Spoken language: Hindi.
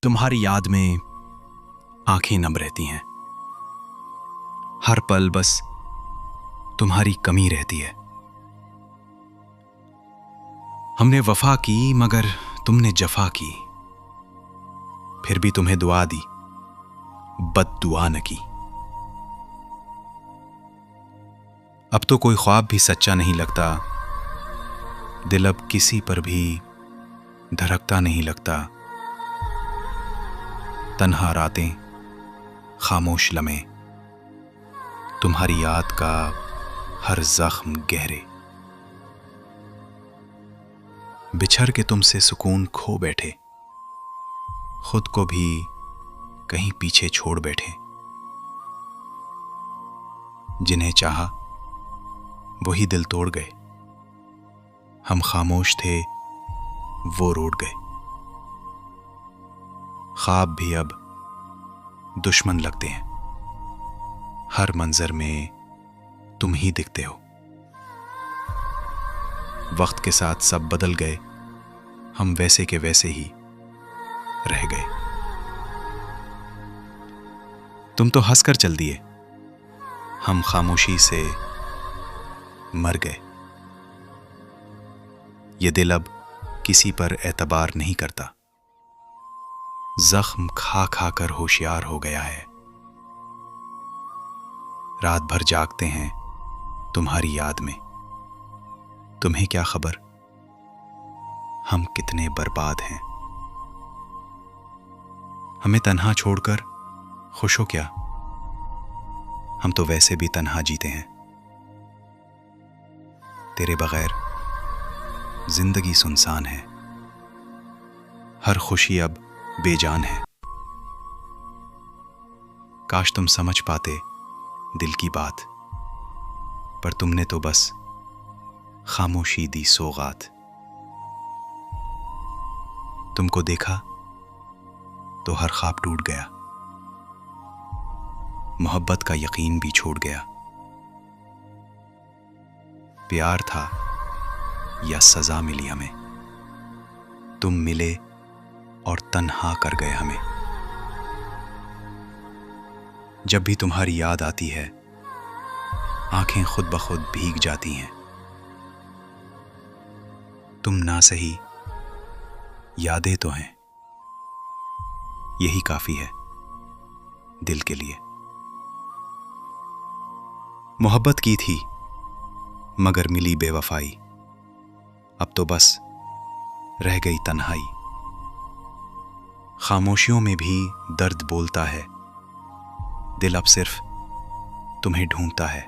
तुम्हारी याद में आंखें नम रहती हैं। हर पल बस तुम्हारी कमी रहती है। हमने वफा की मगर तुमने जफा की, फिर भी तुम्हें दुआ दी, बद दुआ न की। अब तो कोई ख्वाब भी सच्चा नहीं लगता, दिल अब किसी पर भी धड़कता नहीं लगता। तन्हा रातें, खामोश लम्हे, तुम्हारी याद का हर जख्म गहरे। बिछड़ के तुमसे सुकून खो बैठे, खुद को भी कहीं पीछे छोड़ बैठे। जिन्हें चाहा वही दिल तोड़ गए, हम खामोश थे वो रूठ गए। ख्वाब भी अब दुश्मन लगते हैं, हर मंजर में तुम ही दिखते हो। वक्त के साथ सब बदल गए, हम वैसे के वैसे ही रह गए। तुम तो हंसकर चल दिए, हम खामोशी से मर गए। ये दिल अब किसी पर एतबार नहीं करता, जख्म खा खा कर होशियार हो गया है। रात भर जागते हैं तुम्हारी याद में, तुम्हें क्या खबर हम कितने बर्बाद हैं। हमें तन्हा छोड़कर खुश हो क्या, हम तो वैसे भी तन्हा जीते हैं। तेरे बगैर जिंदगी सुनसान है, हर खुशी अब बेजान है। काश तुम समझ पाते दिल की बात, पर तुमने तो बस खामोशी दी सौगात। तुमको देखा तो हर ख्वाब टूट गया, मोहब्बत का यकीन भी छोड़ गया। प्यार था या सजा मिली हमें, तुम मिले और तन्हा कर गए हमें। जब भी तुम्हारी याद आती है, आंखें खुद ब खुद भीग जाती हैं। तुम ना सही, यादें तो हैं, यही काफी है दिल के लिए। मोहब्बत की थी मगर मिली बेवफाई, अब तो बस रह गई तन्हाई। खामोशियों में भी दर्द बोलता है, दिल अब सिर्फ तुम्हें ढूंढता है।